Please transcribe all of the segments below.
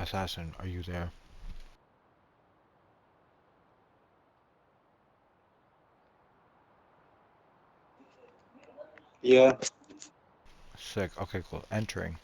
Assassin, are you there? Yeah. Sick. Okay, cool. Entering.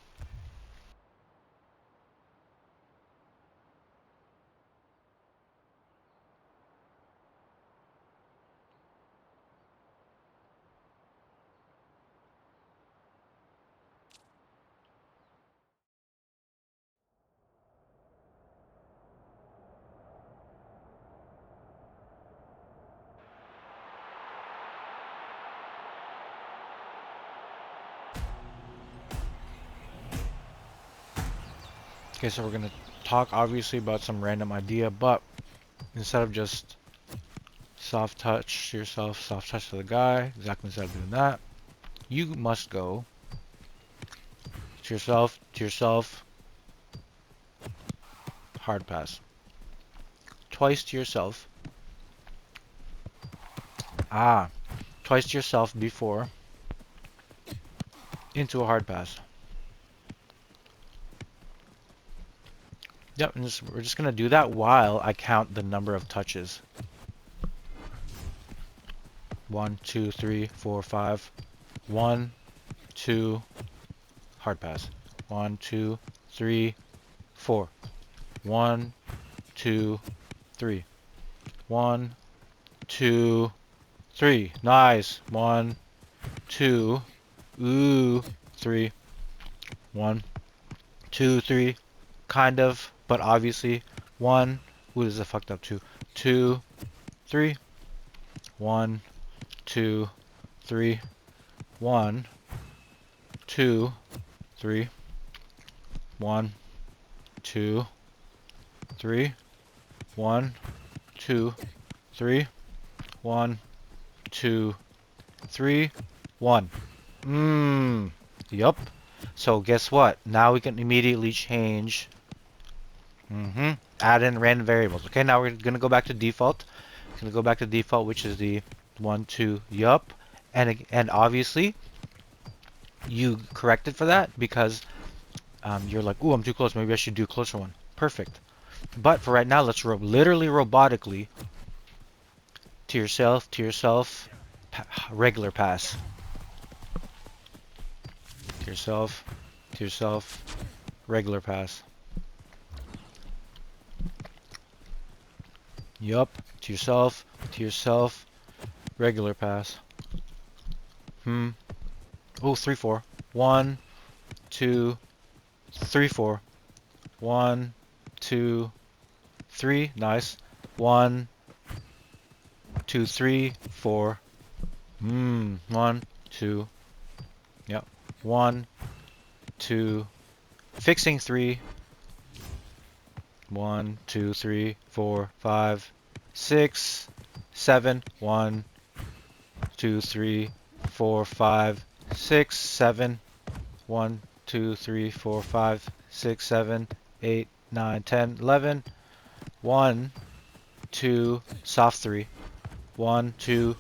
Okay, so we're gonna talk obviously about some random idea, but instead of just soft touch to yourself, soft touch to the guy, exactly instead of doing that, you must go to yourself, hard pass. Twice to yourself. Ah, twice to yourself before into a hard pass. Yep, and we're just gonna do that while I count the number of touches. 1, 2, 3, 4, 5. 1, 2, hard pass. 1, 2, 3, 4. 1, 2, 3. 1, 2, 3. Nice. 1, 2, ooh, 3. 1, 2, 3. Kind of, but obviously. 1, ooh, this is a fucked up 2. 2, 3. 1, 2, 3. 1, 2, 3. 1, 2, 3. 1, 2, 3. 1, 2, 3. 1. Yup. So guess what? Now we can immediately change. Add in random variables. Okay, now we're gonna go back to default. Gonna go back to default, which is the 1, 2. Yup. And obviously you corrected for that because you're like, ooh, I'm too close. Maybe I should do a closer one. Perfect. But for right now, let's literally robotically to yourself, regular pass. To yourself, regular pass. Yup, to yourself, regular pass. Oh, 3, 4. 1, 2, 3, 4. 1, 2, 3. Nice. 1, 2, 3, 4. 1, 2. Yep. 1, 2. Fixing 3. 1, 2, 3, 4, 5, 6, 7. 1, 2, 3, 4, 5, 6, 7. 1, 2, 3, 4, 5, 6, 7, 8, 9, 10, 11. 1, 2, soft 3. 1, 2,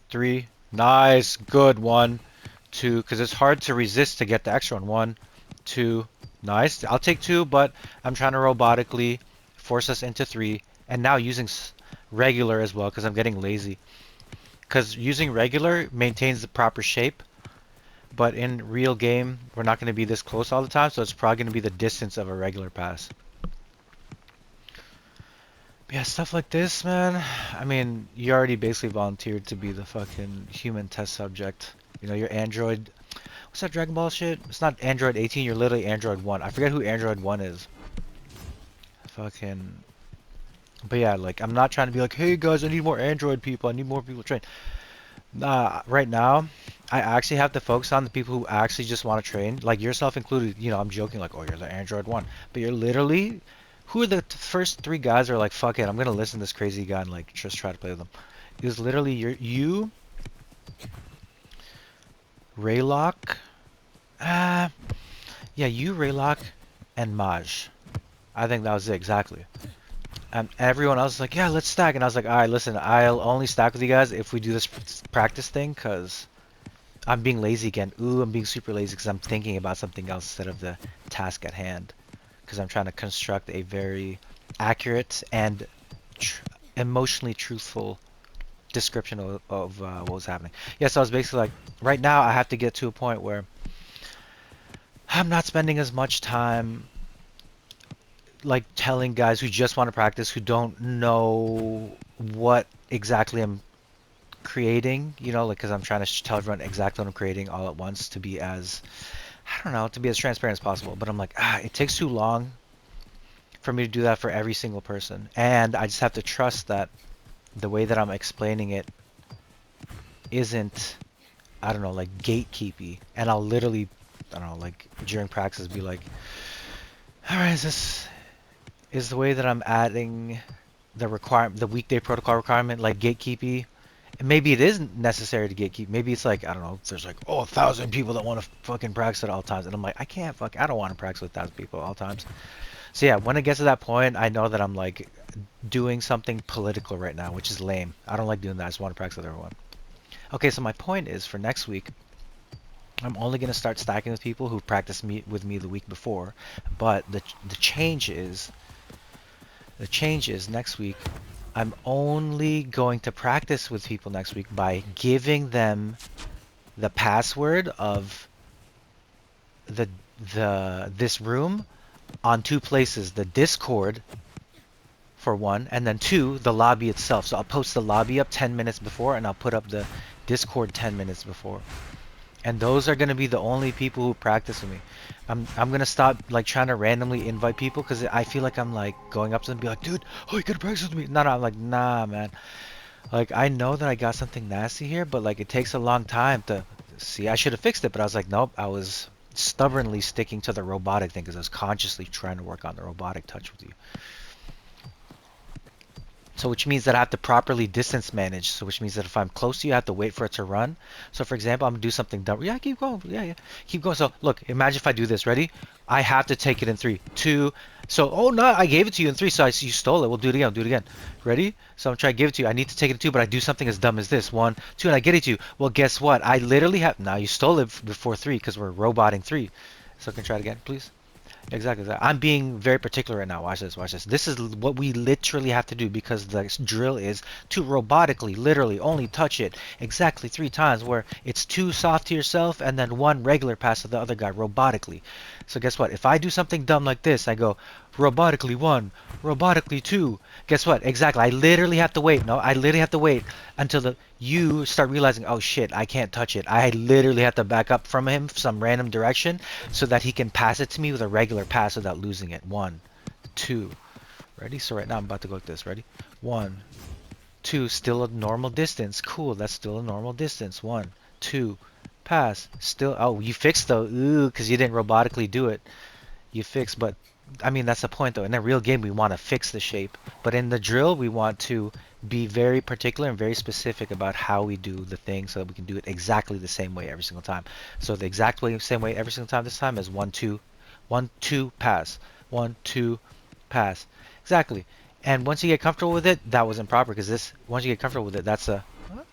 3. Nice. Good. 1, 2. Because it's hard to resist to get the extra one. 1, 2. Nice. I'll take 2, but I'm trying to robotically force us into 3. And now using regular as well because I'm getting lazy. Because using regular maintains the proper shape. But in real game, we're not going to be this close all the time, so it's probably going to be the distance of a regular pass. But yeah, stuff like this, man. I mean, you already basically volunteered to be the fucking human test subject. You know, your Android. What's that Dragon Ball shit? It's not Android 18, you're literally Android 1. I forget who Android 1 is. Fucking. But yeah, like, I'm not trying to be like, hey guys, I need more Android people. I need more people trained. Nah, right now, I actually have to focus on the people who actually just want to train, like yourself included. You know, I'm joking like, oh, you're the Android one, but you're literally, who are the first 3 guys are like, fuck it, I'm gonna listen to this crazy guy and like just try to play with them. It was literally you, Raylock, uh, yeah, you, Raylock, and Maj. I think that was it exactly. And everyone else was like, yeah, let's stack, and I was like, all right, listen, I'll only stack with you guys if we do this practice thing, cause I'm being lazy again. Ooh, I'm being super lazy because I'm thinking about something else instead of the task at hand. because I'm trying to construct a very accurate and tr emotionally truthful description of what was happening. Yeah, so I was basically like, right now I have to get to a point where I'm not spending as much time like telling guys who just want to practice, who don't know what exactly I'm creating, you know, like because I'm trying to tell everyone exactly what I'm creating all at once to be as, I don't know, to be as transparent as possible. But I'm like, it takes too long for me to do that for every single person. And I just have to trust that the way that I'm explaining it isn't, I don't know, like gatekeepy. And I'll literally, I don't know, like during practice be like, all right, is the way that I'm adding the weekday protocol requirement like gatekeepy? And maybe it isn't necessary to gatekeep. Maybe it's like, I don't know, there's like, oh, 1,000 people that want to fucking practice at all times. And I'm like, I don't want to practice with 1,000 people at all times. So yeah, when it gets to that point, I know that I'm like doing something political right now, which is lame. I don't like doing that. I just want to practice with everyone. Okay, so my point is for next week, I'm only going to start stacking with people who practiced with me the week before. But the change is next week, I'm only going to practice with people next week by giving them the password of the this room on two places, the Discord for one, and then two, the lobby itself. So I'll post the lobby up 10 minutes before, and I'll put up the Discord 10 minutes before. And those are going to be the only people who practice with me. I'm going to stop like trying to randomly invite people because I feel like I'm like going up to them and be like, dude, oh, you got to practice with me. No, I'm like, nah, man. Like, I know that I got something nasty here, but like it takes a long time to see. I should have fixed it, but I was like, nope, I was stubbornly sticking to the robotic thing because I was consciously trying to work on the robotic touch with you. So which means that I have to properly distance manage. So which means that if I'm close to you, I have to wait for it to run. So for example, I'm gonna do something dumb. Yeah, keep going. Yeah, keep going. So look, imagine if I do this. Ready? I have to take it in 3, 2. So oh no, I gave it to you in 3. So you stole it. We'll do it again. We'll do it again. Ready? So I'm trying to give it to you. I need to take it in 2, but I do something as dumb as this. 1, 2, and I get it to you. Well, guess what? I literally have. Now you stole it before 3 because we're roboting 3. So can I try it again, please? Exactly. I'm being very particular right now. Watch this, watch this. This is what we literally have to do because the drill is to robotically, literally, only touch it exactly 3 times where it's 2 soft to yourself and then 1 regular pass to the other guy robotically. So guess what? If I do something dumb like this, I go robotically 1, robotically 2. Guess what? Exactly. I literally have to wait. No, I literally have to wait until you start realizing, oh shit, I can't touch it. I literally have to back up from him some random direction so that he can pass it to me with a regular pass without losing it. 1, 2. Ready? So right now I'm about to go like this. Ready? 1, 2. Still a normal distance. Cool. That's still a normal distance. 1, 2. Pass. Still. Oh, you fixed though. Ooh, because you didn't robotically do it. You fixed, but I mean that's the point though. In a real game, we want to fix the shape, but in the drill, we want to be very particular and very specific about how we do the thing so that we can do it exactly the same way every single time. So the exact way, same way every single time this time is 1, 2, 1, 2, pass, 1, 2, pass. Exactly. And once you get comfortable with it, that wasn't proper because this. Once you get comfortable with it, that's a.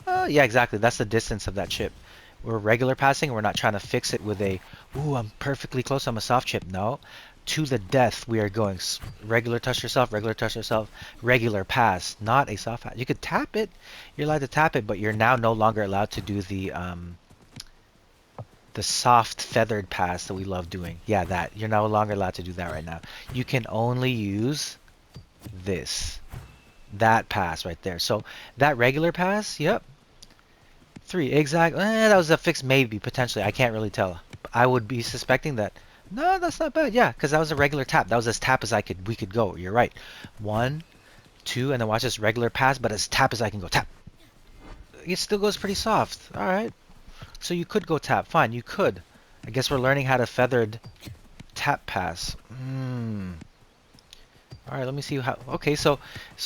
Yeah, exactly. That's the distance of that chip. We're regular passing. We're not trying to fix it with a. Ooh, I'm perfectly close. I'm a soft chip. No, to the death we are going regular touch yourself, regular pass, not a soft pass. You could tap it, you're allowed to tap it, but you're now no longer allowed to do the soft feathered pass that we love doing. Yeah, that you're no longer allowed to do that right now. You can only use that pass right there. So that regular pass, yep, 3 exactly. That was a fix, maybe potentially, I can't really tell. I would be suspecting that. No, that's not bad. Yeah, because that was a regular tap. That was as tap as we could go. You're right. 1, 2, and then watch this regular pass, but as tap as I can go. Tap. It still goes pretty soft. All right. So you could go tap. Fine, you could. I guess we're learning how to feathered tap pass. All right, let me see how. Okay, so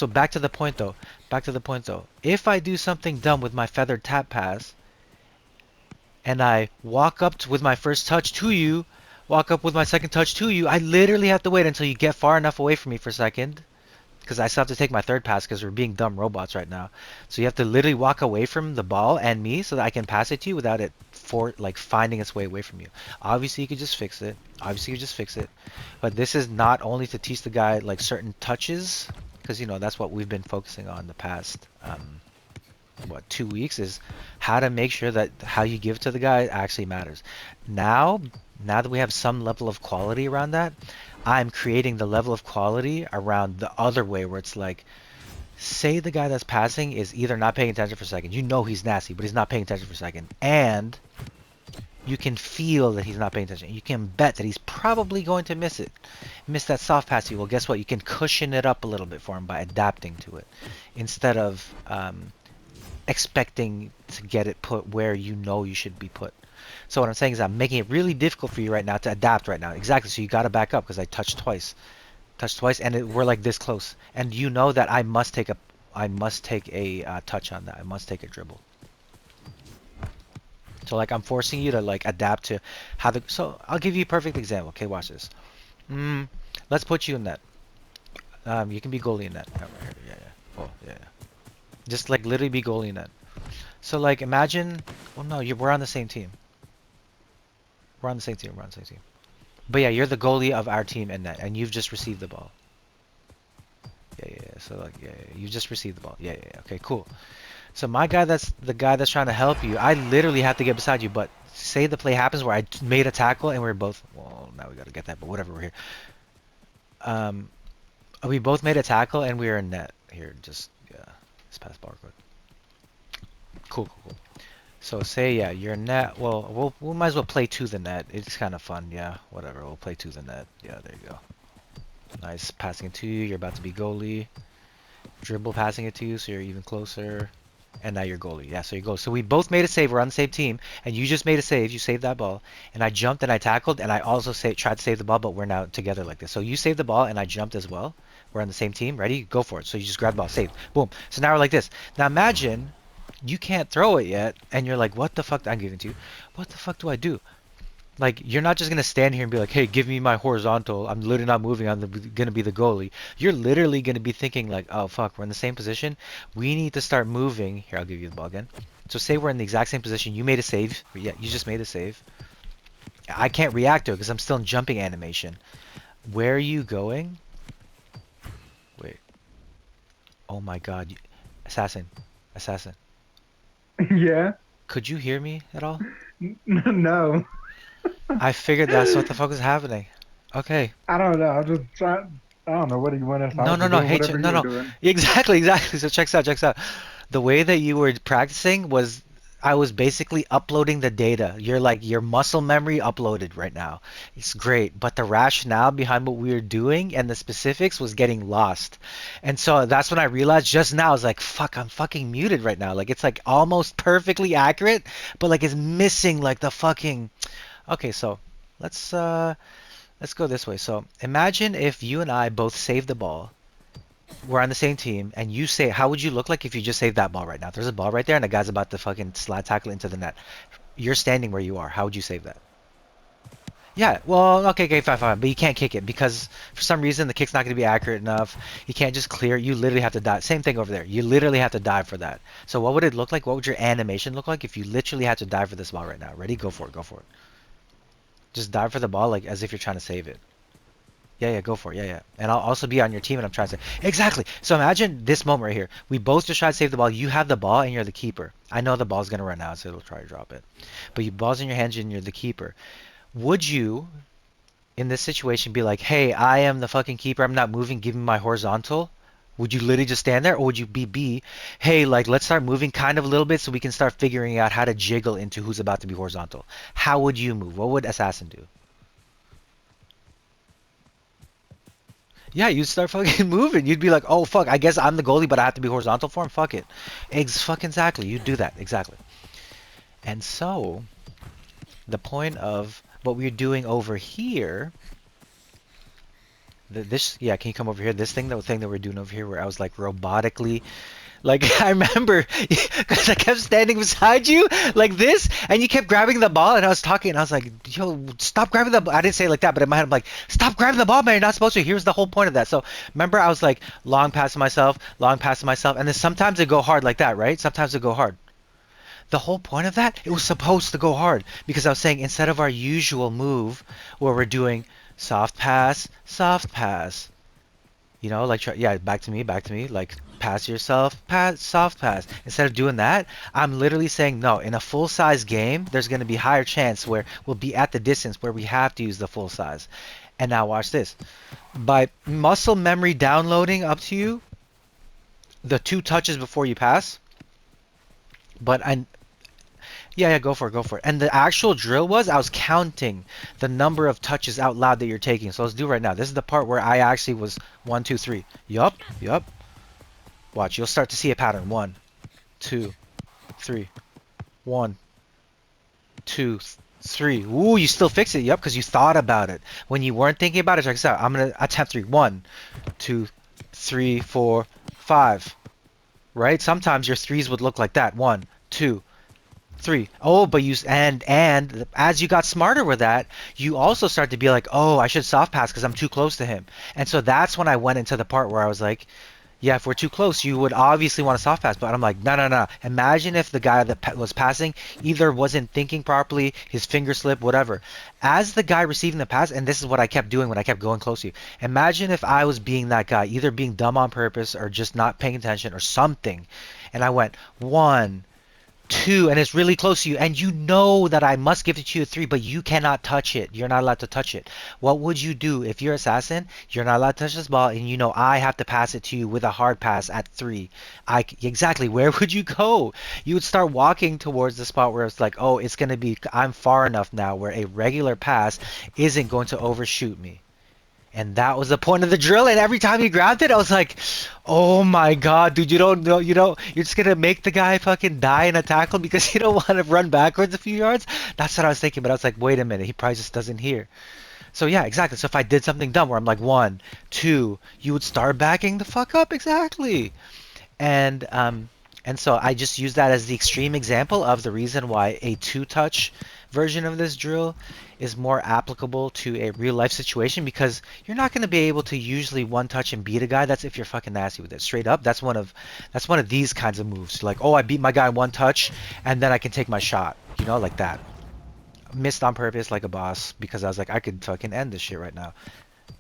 back to the point though. Back to the point though. If I do something dumb with my feathered tap pass, and I walk up with my first touch to you, walk up with my second touch to you, I literally have to wait until you get far enough away from me for a second because I still have to take my third pass because we're being dumb robots right now. So you have to literally walk away from the ball and me so that I can pass it to you without it for like finding its way away from you. Obviously you could just fix it. Obviously you just fix it. But this is not only to teach the guy like certain touches, because you know that's what we've been focusing on the past what 2 weeks is how to make sure that how you give to the guy actually matters. Now, now that we have some level of quality around that, I'm creating the level of quality around the other way where it's like, say the guy that's passing is either not paying attention for a second, you know he's nasty, but he's not paying attention for a second, and you can feel that he's not paying attention. You can bet that he's probably going to miss it, miss that soft pass. Well, guess what? You can cushion it up a little bit for him by adapting to it, instead of expecting to get it put where you know you should be put. So what I'm saying is I'm making it really difficult for you right now to adapt right now. Exactly. So you got to back up because I touched twice. Touched twice, and we're like this close. And you know that I must take a touch on that. I must take a dribble. So like I'm forcing you to like adapt to how the. So I'll give you a perfect example. Okay, watch this. Mm, let's put you in that. You can be goalie in that. Oh, right here. Yeah, yeah. Oh, yeah, yeah. Just like literally be goalie in that. So like imagine. Well, no, we're on the same team. We're on the same team. We're on the same team. But yeah, you're the goalie of our team in net, and you've just received the ball. Yeah, yeah, yeah. So like, yeah, yeah, you just received the ball. Yeah, yeah, yeah. Okay, cool. So my guy, that's the guy that's trying to help you. I literally have to get beside you, but say the play happens where I made a tackle and we're both. Well, now we got to get that, but whatever. We're here. Um, we both made a tackle and we are in net. Here, just yeah, let's pass barcode. Cool, cool, cool. So say yeah, you're in net. Well, we might as well play to the net. It's kind of fun. Yeah, whatever. We'll play to the net. Yeah, there you go. Nice passing it to you. You're about to be goalie. Dribble passing it to you, so you're even closer. And now you're goalie. Yeah, so you go. So we both made a save. We're on the same team, and you just made a save. You saved that ball, and I jumped and I tackled, and I also tried to save the ball, but we're now together like this. So you saved the ball, and I jumped as well. We're on the same team. Ready? Go for it. So you just grab the ball, save, boom. So now we're like this. Now imagine you can't throw it yet, and you're like, what the fuck? I'm giving it to you. What the fuck do I do? Like, you're not just gonna stand here and be like, hey, give me my horizontal. I'm literally not moving. Gonna be the goalie. You're literally gonna be thinking like, oh fuck, we're in the same position. We need to start moving. Here, I'll give you the ball again. So say we're in the exact same position. You made a save. Yeah, you just made a save. I can't react to it because I'm still in jumping animation. Where are you going? Wait. Oh my god. Assassin. Assassin. Yeah. Could you hear me at all? No. I figured that's what the fuck was happening. Okay. I don't know. I'm just trying. I don't know. What do you want us? I No, was no, just no. doing Hey, whatever no, you were no. doing. Exactly, exactly. So check this out, check this out. The way that you were practicing was I was basically uploading the data. You're like your muscle memory uploaded right now. It's great, but the rationale behind what we were doing and the specifics was getting lost. And so that's when I realized just now. I was like, fuck, I'm fucking muted right now. Like it's like almost perfectly accurate, but like it's missing like the fucking. Okay, so let's uh let's go this way. So imagine if you and I both save the ball, we're on the same team, and you say, how would you look like if you just saved that ball right now? There's a ball right there, and the guy's about to fucking slide tackle into the net. You're standing where you are. How would you save that? Yeah, well, okay, okay, fine, fine, but you can't kick it because for some reason the kick's not going to be accurate enough. You can't just clear. You literally have to dive. Same thing over there. You literally have to dive for that. So what would it look like? What would your animation look like if you literally had to dive for this ball right now? Ready? Go for it. Go for it. Just dive for the ball like as if you're trying to save it. Yeah, yeah, go for it. Yeah, yeah. And I'll also be on your team and I'm trying to say, exactly. So imagine this moment right here. We both just try to save the ball. You have the ball and you're the keeper. I know the ball's going to run out, so it'll try to drop it. But you ball's in your hands and you're the keeper. Would you, in this situation, be like, hey, I am the fucking keeper. I'm not moving. Give me my horizontal. Would you literally just stand there? Or would you be B, hey, like, let's start moving kind of a little bit so we can start figuring out how to jiggle into who's about to be horizontal? How would you move? What would Assassin do? Yeah, you'd start fucking moving. You'd be like, oh fuck, I guess I'm the goalie, but I have to be horizontal for him. Fuck it. Fucking exactly. You'd do that exactly. And so the point of what we're doing over here, this yeah, can you come over here? This thing, the thing that we're doing over here, where I was like robotically Like I remember, because I kept standing beside you like this, and you kept grabbing the ball, and I was talking, and I was like, "Yo, stop grabbing the ball." I didn't say it like that, but in my head, I'm like, "Stop grabbing the ball, man! You're not supposed to." Here's the whole point of that. So remember, I was like, long passing myself, and then sometimes it go hard like that, right? Sometimes it go hard. The whole point of that, it was supposed to go hard because I was saying instead of our usual move where we're doing soft pass, like yeah, back to me, like pass yourself, pass, soft pass. Instead of doing that, I'm literally saying no. In a full size game, there's going to be higher chance where we'll be at the distance where we have to use the full size. And now watch this. By muscle memory downloading up to you, the two touches before you pass, but I yeah, yeah, go for it, go for it. And the actual drill was I was counting the number of touches out loud that you're taking. So let's do it right now. This is the part where I actually was one, two, three. Yup, yup. Watch, you'll start to see a pattern. One, two, three. One, two, three. Ooh, you still fix it. Yup, because you thought about it. When you weren't thinking about it, check this out. I'm gonna attempt three. One, two, three, four, five. Right? Sometimes your threes would look like that. One, two, three. Oh, but you and as you got smarter with that, you also start to be like, oh, I should soft pass because I'm too close to him. And so that's when I went into the part where I was like, yeah, if we're too close, you would obviously want to soft pass. But I'm like, no, no, no. Imagine if the guy that was passing either wasn't thinking properly, his finger slipped, whatever. As the guy receiving the pass, and this is what I kept doing when I kept going close to you. Imagine if I was being that guy, either being dumb on purpose or just not paying attention or something. And I went one, two, and it's really close to you, and you know that I must give it to you at three, but you cannot touch it. You're not allowed to touch it. What would you do if you're assassin? You're not allowed to touch this ball, and you know I have to pass it to you with a hard pass at three. Exactly. Where would you go? You would start walking towards the spot where it's like, oh, it's gonna be. I'm far enough now where a regular pass isn't going to overshoot me. And that was the point of the drill. And every time he grabbed it, I was like, oh my God, dude, you don't know, you're just going to make the guy fucking die in a tackle because you don't want to run backwards a few yards. That's what I was thinking. But I was like, wait a minute, he probably just doesn't hear. So yeah, exactly. So if I did something dumb where I'm like, one, two, you would start backing the fuck up. Exactly. And, um, and so I just use that as the extreme example of the reason why a two-touch version of this drill is more applicable to a real life situation because you're not going to be able to usually one touch and beat a guy. That's if you're fucking nasty with it. Straight up, that's one of these kinds of moves. Like, oh, I beat my guy one touch and then I can take my shot. Like that. Missed on purpose like a boss because I was like, I could fucking end this shit right now.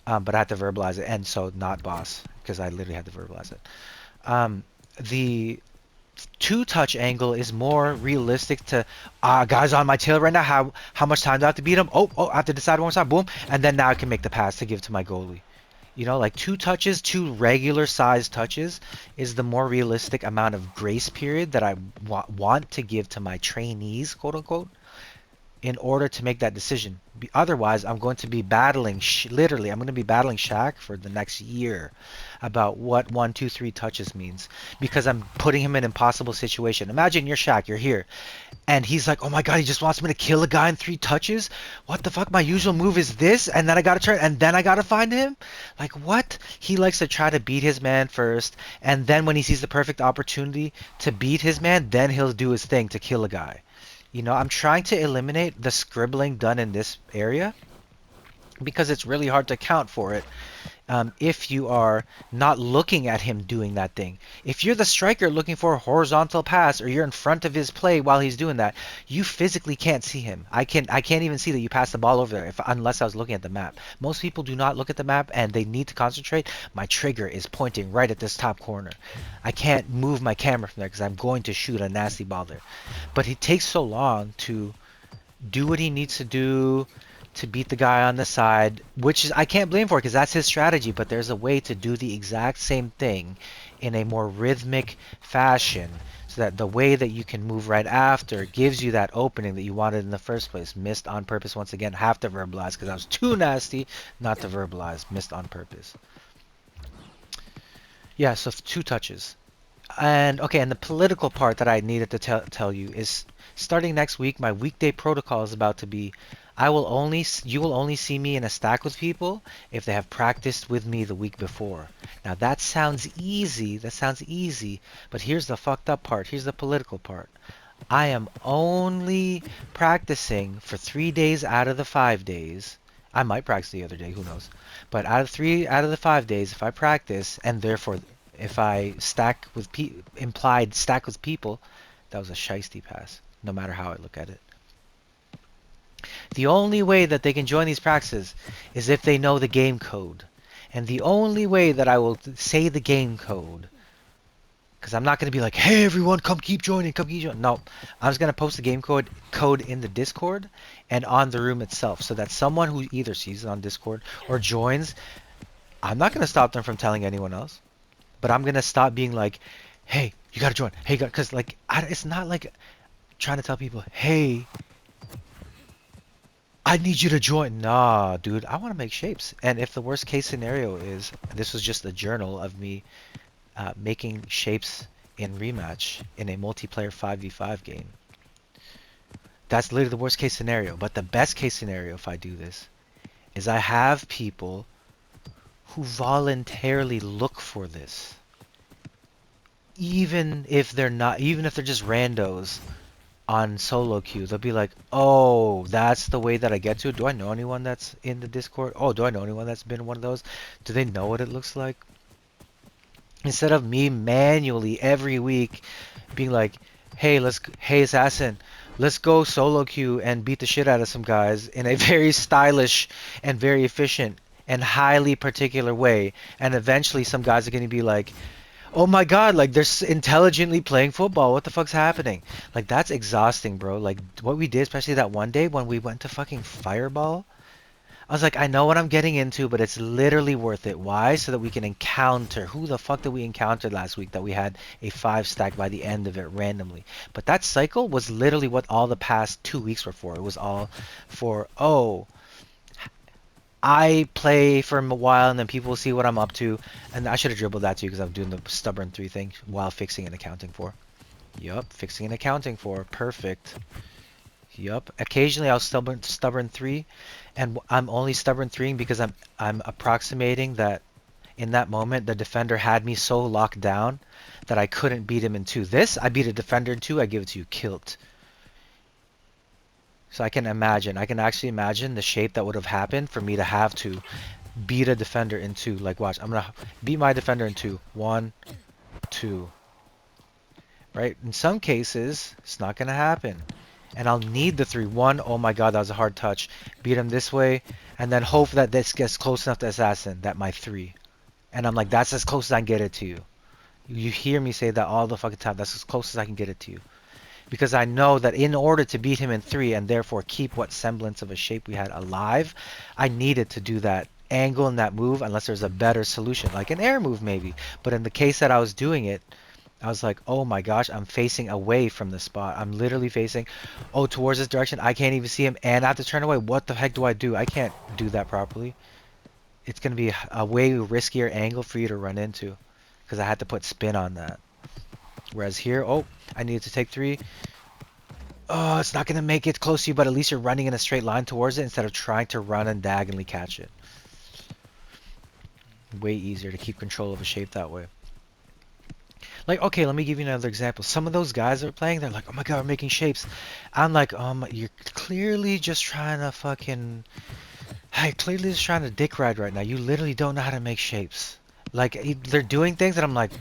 But I had to verbalize it, and so not boss because I literally had to verbalize it. The two touch angle is more realistic to guys on my tail right now. How much time do I have to beat him? Oh, I have to decide one more time. Boom, and then now I can make the pass to give to my goalie. Like two touches, two regular size touches is the more realistic amount of grace period that I want to give to my trainees, quote unquote, in order to make that decision. Otherwise, I'm going to be battling, literally, I'm going to be battling Shaq for the next year about what 1, 2, 3 touches means because I'm putting him in an impossible situation. Imagine you're Shaq, you're here, and he's like, oh my God, he just wants me to kill a guy in 3 touches? What the fuck? My usual move is this, and then I gotta turn, and then I gotta find him? Like, what? He likes to try to beat his man first, and then when he sees the perfect opportunity to beat his man, then he'll do his thing to kill a guy. I'm trying to eliminate the scribbling done in this area because it's really hard to account for it if you are not looking at him doing that thing. If you're the striker looking for a horizontal pass or you're in front of his play while he's doing that, you physically can't see him. I can't even see that you passed the ball over there unless I was looking at the map. Most people do not look at the map and they need to concentrate. My trigger is pointing right at this top corner. I can't move my camera from there because I'm going to shoot a nasty ball there. But it takes so long to do what he needs to do to beat the guy on the side, which is I can't blame for because that's his strategy, but there's a way to do the exact same thing in a more rhythmic fashion so that the way that you can move right after gives you that opening that you wanted in the first place. Missed on purpose once again. Have to verbalize because I was too nasty not to verbalize. Missed on purpose. Yeah, so two touches. And okay, and the political part that I needed to tell you is starting next week, my weekday protocol is about to be You will only see me in a stack with people if they have practiced with me the week before. Now that sounds easy. That sounds easy. But here's the fucked up part. Here's the political part. I am only practicing for 3 days out of the 5 days. I might practice the other day, who knows? But out of the 5 days, if I practice and therefore if I stack with implied stack with people, that was a shiesty pass. No matter how I look at it. The only way that they can join these practices is if they know the game code. And the only way that I will say the game code, because I'm not going to be like, hey everyone, come keep joining, come keep joining. No, I'm just going to post the game code in the Discord and on the room itself, so that someone who either sees it on Discord or joins, I'm not going to stop them from telling anyone else, but I'm going to stop being like, hey, you got to join. Hey, because like, it's not like trying to tell people, hey, I need you to join. Nah, dude, I want to make shapes. And if the worst case scenario is, this was just a journal of me making shapes in Rematch in a multiplayer 5v5 game. That's literally the worst case scenario. But the best case scenario, if I do this, is I have people who voluntarily look for this. Even if they're just randos on solo queue, they'll be like, oh, that's the way that I get to it. Do I know anyone that's in the Discord? Oh, do I know anyone that's been in one of those? Do they know what it looks like? Instead of me manually every week being like, hey assassin, let's go solo queue and beat the shit out of some guys in a very stylish and very efficient and highly particular way, and eventually some guys are going to be like, oh my god, like they're intelligently playing football. What the fuck's happening? Like that's exhausting, bro. Like what we did, especially that one day when we went to fucking Fireball. I was like, I know what I'm getting into, but it's literally worth it. Why? So that we can encounter. Who the fuck did we encounter last week that we had a 5 stack by the end of it randomly? But that cycle was literally what all the past 2 weeks were for. It was all for, oh, I play for a while and then people will see what I'm up to. And I should have dribbled that too because I'm doing the stubborn 3 thing while fixing and accounting for. Yup, fixing and accounting for. Perfect. Yup. Occasionally I'll stubborn 3, and I'm only stubborn 3ing because I'm approximating that in that moment the defender had me so locked down that I couldn't beat him in 2. This, I beat a defender in 2, I give it to you kilt. So I can actually imagine the shape that would have happened for me to have to beat a defender in 2. Like watch, I'm gonna beat my defender in 2. 1, 2. Right? In some cases, it's not gonna happen. And I'll need the 3-1. Oh my god, that was a hard touch. Beat him this way, and then hope that this gets close enough to assassin, that my 3. And I'm like, that's as close as I can get it to you. You hear me say that all the fucking time. That's as close as I can get it to you. Because I know that in order to beat him in 3 and therefore keep what semblance of a shape we had alive, I needed to do that angle and that move unless there's a better solution, like an air move maybe. But in the case that I was doing it, I was like, oh my gosh, I'm facing away from the spot. I'm literally facing, oh, towards this direction. I can't even see him, and I have to turn away. What the heck do I do? I can't do that properly. It's going to be a way riskier angle for you to run into because I had to put spin on that. Whereas here, oh, I needed to take 3. Oh, it's not going to make it close to you, but at least you're running in a straight line towards it instead of trying to run and diagonally catch it. Way easier to keep control of a shape that way. Like, okay, let me give you another example. Some of those guys that are playing, they're like, oh my god, we're making shapes. I'm like, you're clearly just trying to fucking... Hey, clearly just trying to dick ride right now. You literally don't know how to make shapes. Like, they're doing things that I'm like,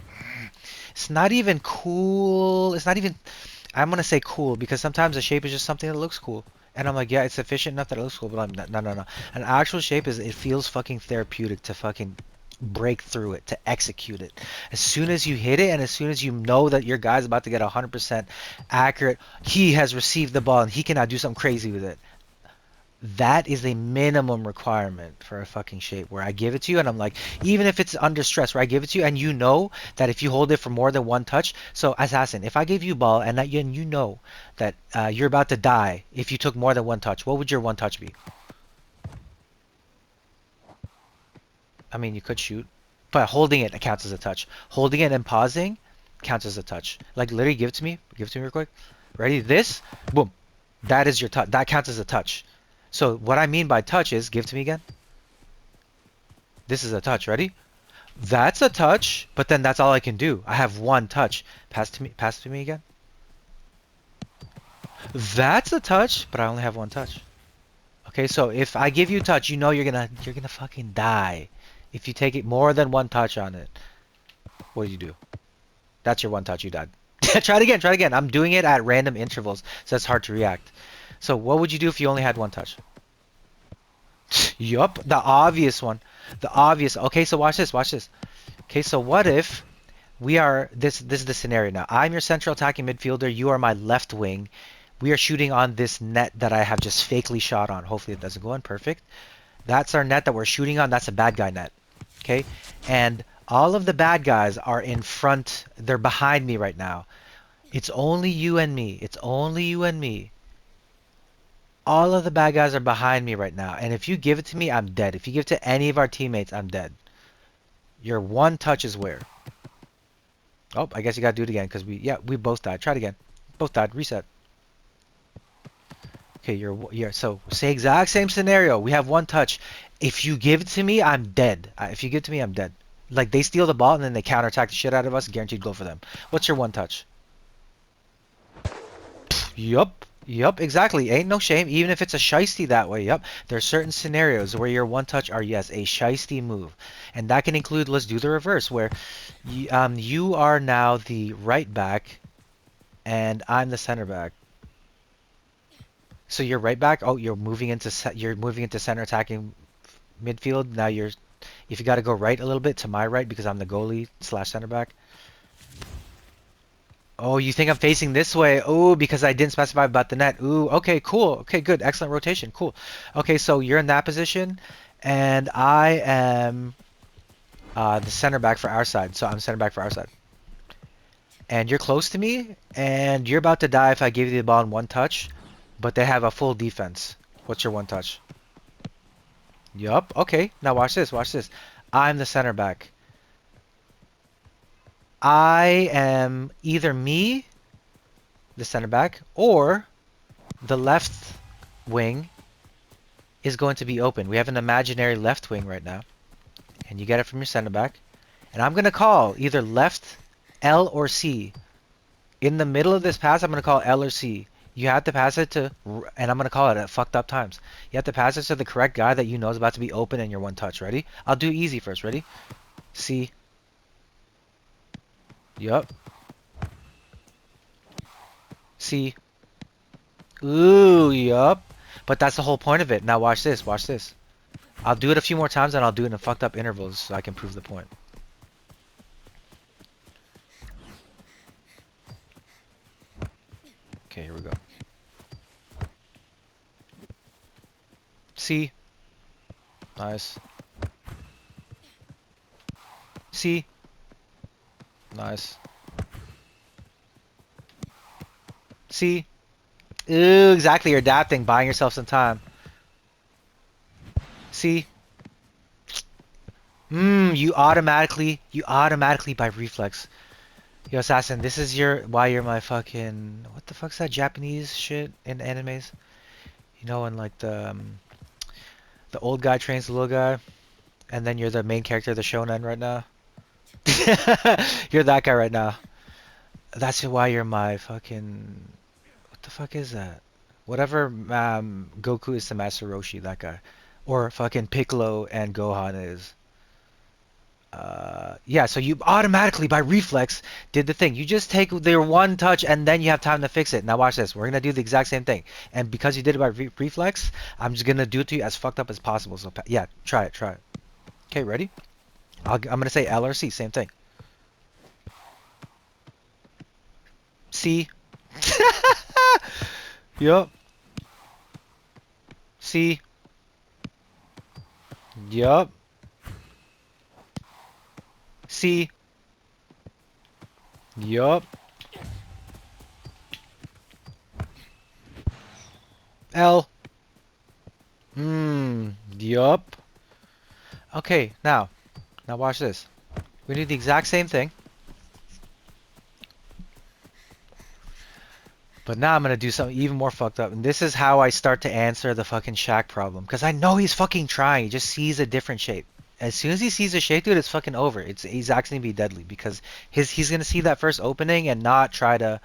it's not even cool. It's not even... I'm going to say cool because sometimes a shape is just something that looks cool. And I'm like, yeah, it's efficient enough that it looks cool, but I'm no, no, no. An actual shape is, it feels fucking therapeutic to fucking break through it, to execute it. As soon as you hit it and as soon as you know that your guy's about to get 100% accurate, he has received the ball and he cannot do something crazy with it. That is a minimum requirement for a fucking shape where I give it to you and I'm like, even if it's under stress, where I give it to you and you know that if you hold it for more than 1 touch, so assassin, if I gave you a ball and you know that you're about to die if you took more than 1 touch, what would your 1 touch be? I mean, you could shoot, but holding it counts as a touch. Holding it and pausing counts as a touch. Like literally, give it to me real quick. Ready? This, boom. That is your touch. That counts as a touch. So what I mean by touch is, give to me again. This is a touch, ready? That's a touch, but then that's all I can do. I have one touch. Pass to me again. That's a touch, but I only have one touch. Okay, so if I give you touch, you know you're gonna fucking die. If you take it more than one touch on it, what do you do? That's your one touch, you died. Try it again, try it again. I'm doing it at random intervals, so it's hard to react. So what would you do if you only had one touch? Yup, the obvious one. The obvious. Okay, so watch this, watch this. Okay, so what if we are this is the scenario now. I'm your central attacking midfielder, you are my left wing. We are shooting on this net that I have just fakely shot on. Hopefully it doesn't go in. Perfect. That's our net that we're shooting on. That's a bad guy net. Okay? And all of the bad guys are in front. They're behind me right now. It's only you and me. It's only you and me. All of the bad guys are behind me right now. And if you give it to me, I'm dead. If you give it to any of our teammates, I'm dead. Your one touch is where? Oh, I guess you gotta do it again because we both died. Try it again. Both died. Reset. Okay, so say exact same scenario. We have one touch. If you give it to me, I'm dead. If you give it to me, I'm dead. Like they steal the ball and then they counterattack the shit out of us. Guaranteed goal for them. What's your one touch? Yup. Yup, exactly. Ain't no shame. Even if it's a shiesty that way. Yup. There's certain scenarios where your one touch are, yes, a shiesty move. And that can include, let's do the reverse, where you are now the right back and I'm the center back. So you're right back. Oh, you're moving into center attacking midfield. Now if you got to go right a little bit to my right because I'm the goalie slash center back. Oh, you think I'm facing this way? Oh, because I didn't specify about the net. Ooh, okay, cool. Okay, good. Excellent rotation. Cool. Okay, so you're in that position, and I am the center back for our side. So I'm center back for our side. And you're close to me, and you're about to die if I give you the ball in one touch, but they have a full defense. What's your one touch? Yup. Okay. Now watch this. Watch this. I'm the center back. I am either me, the center back, or the left wing is going to be open. We have an imaginary left wing right now, and you get it from your center back. And I'm going to call either left, L, or C. In the middle of this pass, I'm going to call L or C. You have to pass it to, and I'm going to call it at fucked up times. You have to pass it to the correct guy that you know is about to be open in your one touch. Ready? I'll do easy first. Ready? C. Yup. C. Ooh, yup. But that's the whole point of it. Now watch this. Watch this. I'll do it a few more times and I'll do it in fucked up intervals so I can prove the point. Okay, here we go. C. Nice. C. Nice. C. Ooh, exactly. You're adapting, buying yourself some time. C. You automatically by reflex. Yo, Assassin, this is why you're my fucking, what the fuck's that Japanese shit in animes? You know, when like the old guy trains the little guy, and then you're the main character of the shonen right now. You're that guy right now. That's why you're my fucking, what the fuck is that? Whatever Goku is to Master Roshi, that guy. Or fucking Piccolo and Gohan is. Yeah, so you automatically, by reflex, did the thing. You just take their one touch and then you have time to fix it. Now watch this. We're going to do the exact same thing. And because you did it by reflex, I'm just going to do it to you as fucked up as possible. So yeah, try it, try it. Okay, ready? I'm going to say L or C, same thing. C. Yup. C. Yup. C. Yup. L. Yup. Okay, now watch this. We do the exact same thing. But now I'm gonna do something even more fucked up, and this is how I start to answer the fucking Shaq problem. Cause I know he's fucking trying. He just sees a different shape. As soon as he sees a shape, dude, it's fucking over. He's actually gonna be deadly because he's gonna see that first opening and not try to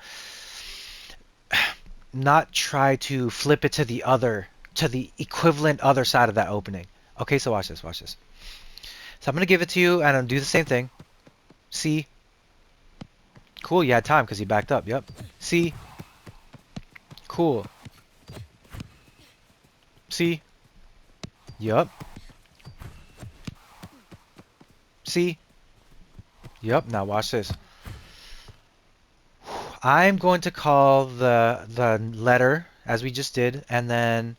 flip it to the equivalent other side of that opening. Okay, so watch this, watch this. So I'm gonna give it to you, and I'm gonna do the same thing. See, cool. You had time because you backed up. Yep. See, cool. See, yep. See, yep. Now watch this. I'm going to call the letter as we just did, and then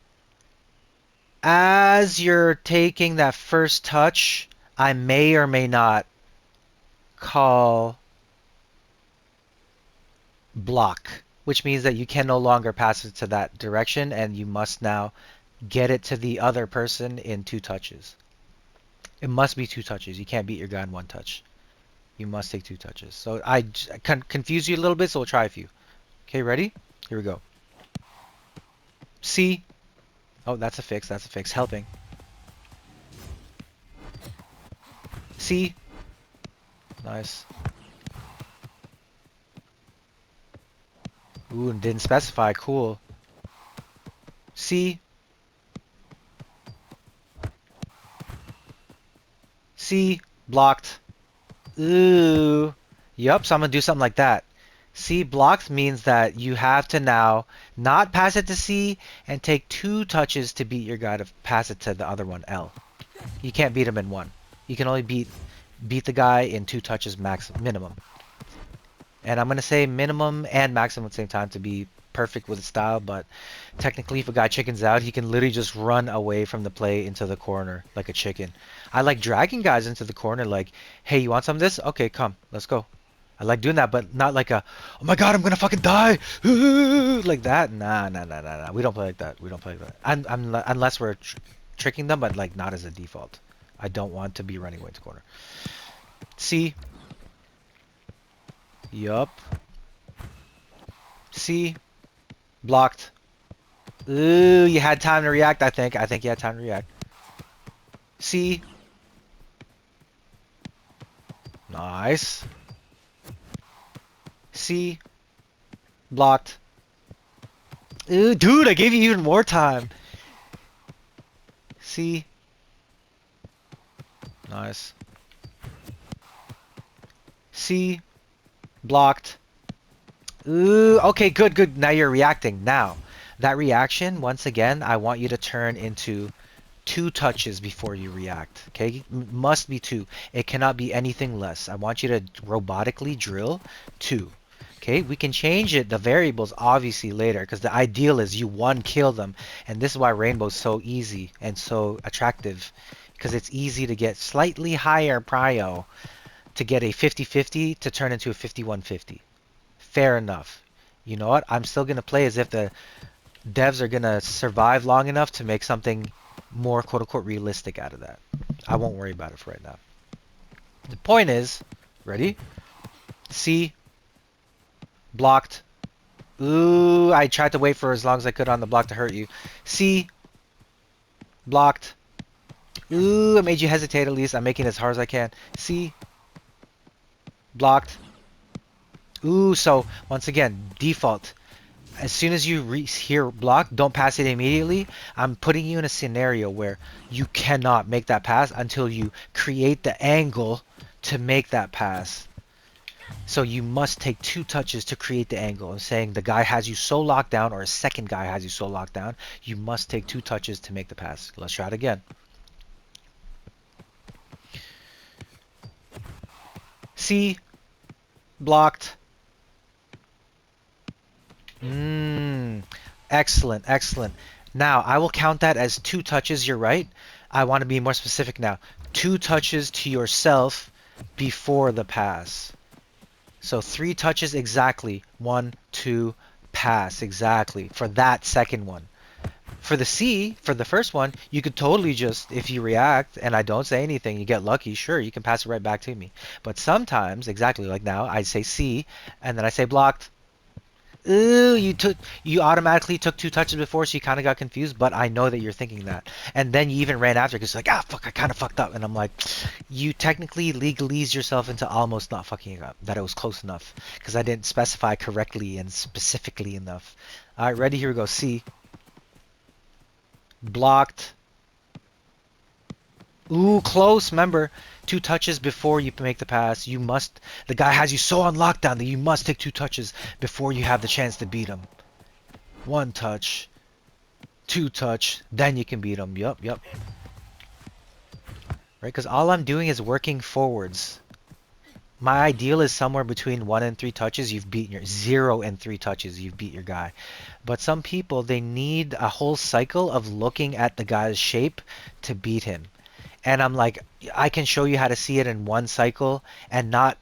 as you're taking that first touch, I may or may not call block, which means that you can no longer pass it to that direction, and you must now get it to the other person in 2 touches. It must be 2 touches. You can't beat your guy in 1 touch. You must take 2 touches. So I confuse you a little bit, so we'll try a few. Okay, ready? Here we go. C. Oh, that's a fix. That's a fix. Helping. C. Nice. Ooh, and didn't specify. Cool. C. C. Blocked. Ooh. Yup, so I'm gonna do something like that. C blocked means that you have to now not pass it to C and take 2 touches to beat your guy to pass it to the other one, L. You can't beat him in 1. You can only beat the guy in 2 touches max minimum. And I'm gonna say minimum and maximum at the same time to be perfect with style, but technically if a guy chickens out, he can literally just run away from the play into the corner like a chicken. I like dragging guys into the corner like, hey, you want some of this? Okay, come, let's go. I like doing that, but not like a, oh my god, I'm gonna fucking die, like that. Nah, nah, nah, nah, nah. We don't play like that. We don't play like that. Unless we're tricking them, but like not as a default. I don't want to be running away to corner. C. Yup. C. Blocked. Ooh, you had time to react, I think. I think you had time to react. C. Nice. C. Blocked. Ooh, dude, I gave you even more time. C. Nice. C. Blocked. Ooh, okay, good, good. Now you're reacting. Now, that reaction, once again, I want you to turn into 2 touches before you react. Okay, must be 2. It cannot be anything less. I want you to robotically drill 2. Okay, we can change it, the variables, obviously later, because the ideal is you kill them, and this is why Rainbow's so easy and so attractive, because it's easy to get slightly higher prio to get a 50-50 to turn into a 51-50. Fair enough. You know what? I'm still gonna play as if the devs are gonna survive long enough to make something more quote-unquote realistic out of that. I won't worry about it for right now. The point is, ready? C. Blocked. Ooh, I tried to wait for as long as I could on the block to hurt you. C. Blocked. Ooh, I made you hesitate at least. I'm making it as hard as I can. C. Blocked. Ooh, so once again, default. As soon as you hear block, don't pass it immediately. I'm putting you in a scenario where you cannot make that pass until you create the angle to make that pass. So you must take 2 touches to create the angle. I'm saying the guy has you so locked down, or a second guy has you so locked down, you must take 2 touches to make the pass. Let's try it again. C. Blocked. Excellent, excellent. Now, I will count that as 2 touches, you're right. I want to be more specific now. 2 touches to yourself before the pass. So 3 touches exactly. 1, 2, pass exactly for that second one. For the C, for the first one, you could totally just, if you react and I don't say anything, you get lucky, sure, you can pass it right back to me. But sometimes, exactly like now, I say C, and then I say blocked. Ooh, you automatically took two touches before, so you kind of got confused. But I know that you're thinking that, and then you even ran after because like, ah, fuck, I kind of fucked up, and I'm like, you technically legalese yourself into almost not fucking up. That it was close enough because I didn't specify correctly and specifically enough. All right, ready? Here we go. C blocked. Ooh, close. Remember, two touches before you make the pass. You must. The guy has you so on lockdown that you must take two touches before you have the chance to beat him. One touch, two touch, then you can beat him. Yup, yup. Right? Because all I'm doing is working forwards. My ideal is somewhere between 1 and 3 touches. You've beaten your 0 and 3 touches. You've beat your guy. But some people they need a whole cycle of looking at the guy's shape to beat him. And I'm like, I can show you how to see it in one cycle and not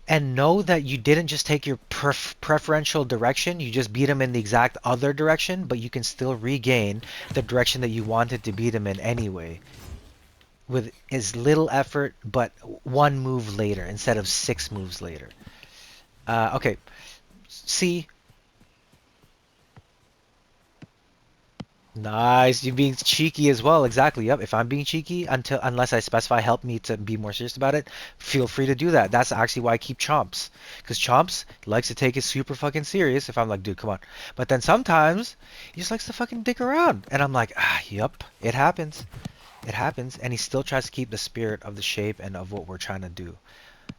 and know that you didn't just take your preferential direction, you just beat him in the exact other direction, but you can still regain the direction that you wanted to beat him in anyway with as little effort, but one move later instead of 6 moves later. Okay, C. Nice. You're being cheeky as well. Exactly. Yep. If I'm being cheeky unless I specify help me to be more serious about it, feel free to do that. That's actually why I keep Chomps. Because Chomps likes to take it super fucking serious if I'm like, dude, come on. But then sometimes he just likes to fucking dick around. And I'm like, ah, yep, it happens. It happens. And he still tries to keep the spirit of the shape and of what we're trying to do.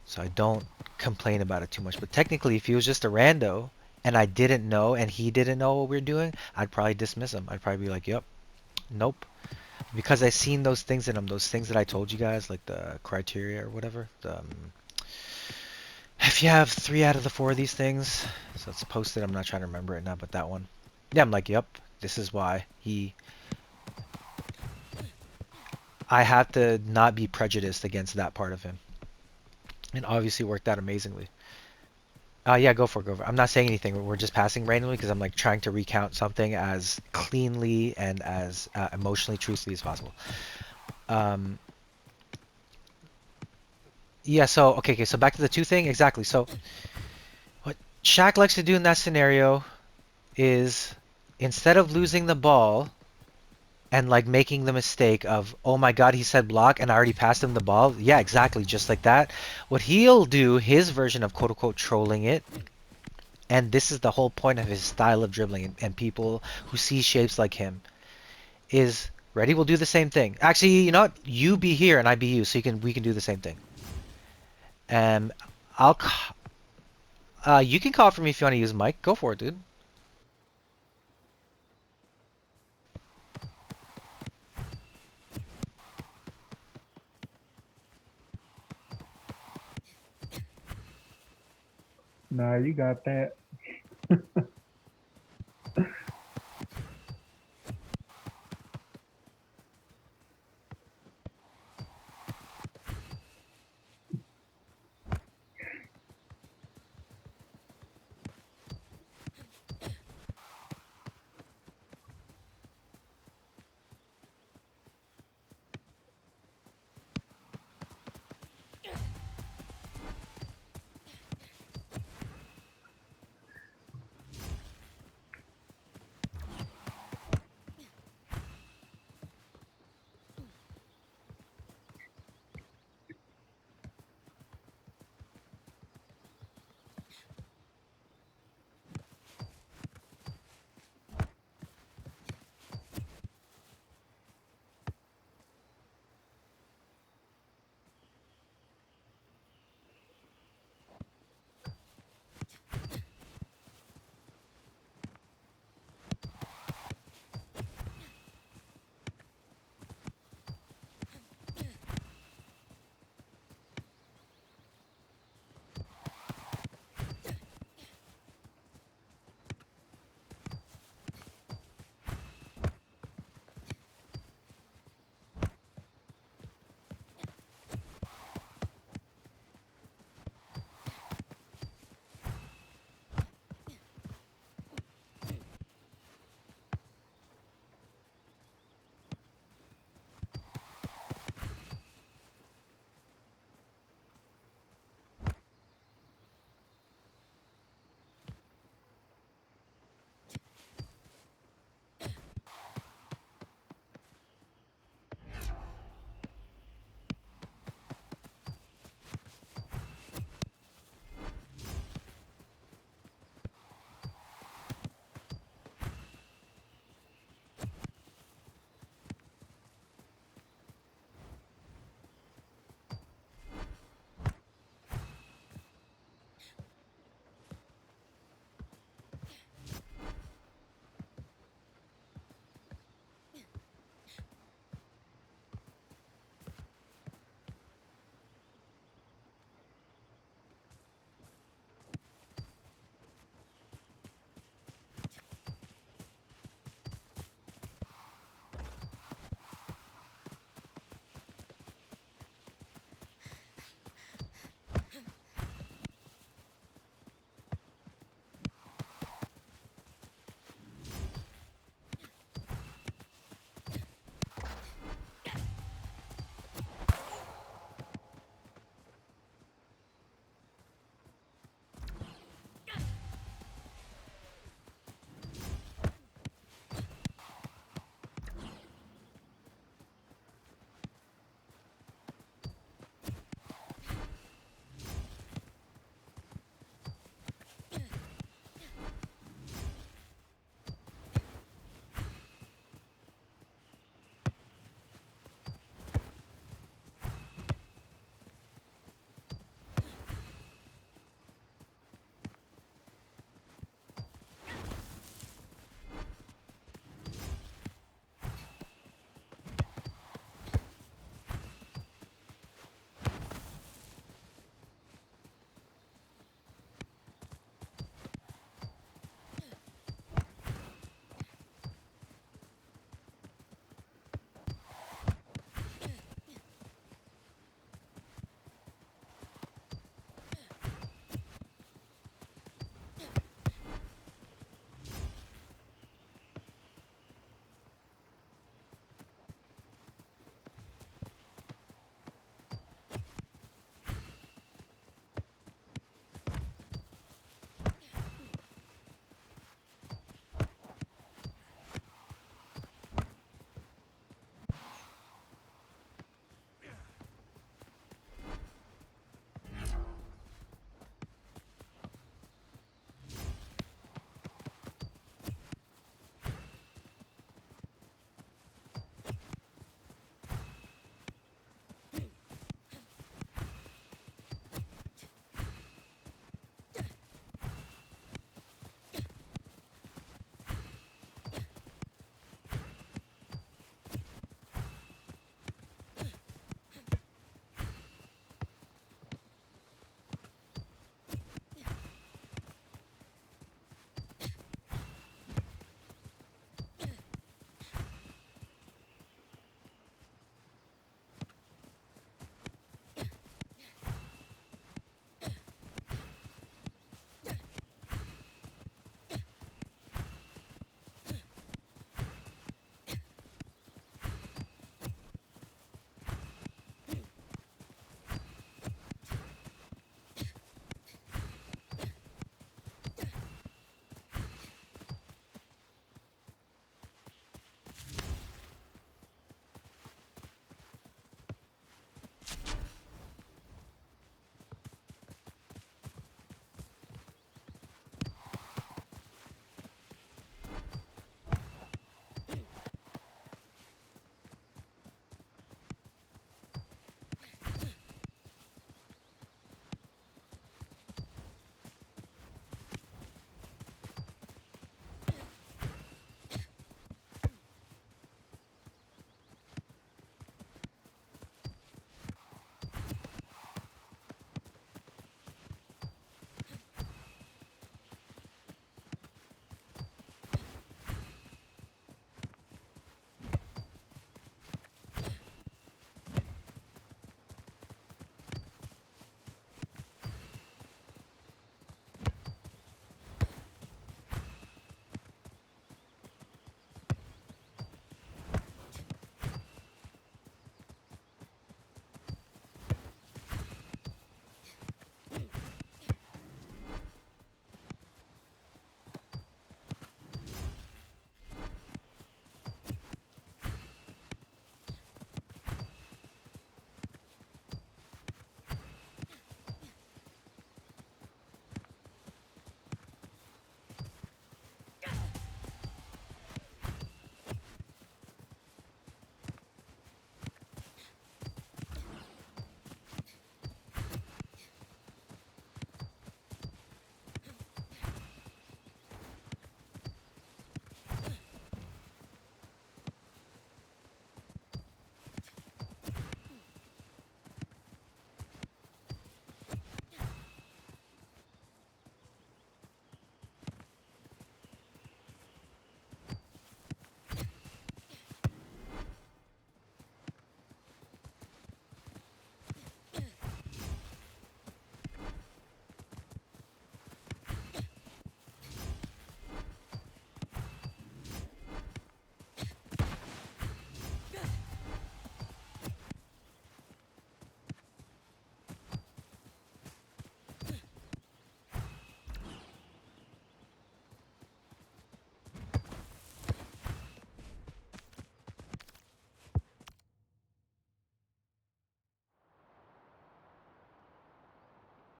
So I don't complain about it too much. But technically, if he was just a rando and I didn't know and he didn't know what we were doing, I'd probably dismiss him. I'd probably be like, yep, nope. Because I seen those things in him, those things that I told you guys, like the criteria or whatever. If you have 3 out of the 4 of these things, so it's posted. I'm not trying to remember it now, but that one. Yeah, I'm like, yep, this is why he. I have to not be prejudiced against that part of him, and obviously worked out amazingly. Yeah, go for it, go for it. I'm not saying anything. We're just passing randomly because I'm like trying to recount something as cleanly and as emotionally truthfully as possible. Um, yeah. So okay. So back to the two thing. Exactly. So what Shaq likes to do in that scenario is instead of losing the ball and like making the mistake of, oh my God, he said block and I already passed him the ball. Yeah, exactly. Just like that. What he'll do, his version of quote unquote trolling it, and this is the whole point of his style of dribbling and people who see shapes like him, is ready. We'll do the same thing. Actually, you know what? You be here and I be you, so we can do the same thing. And I'll you can call for me if you want to use mic. Go for it, dude. Nah, you got that.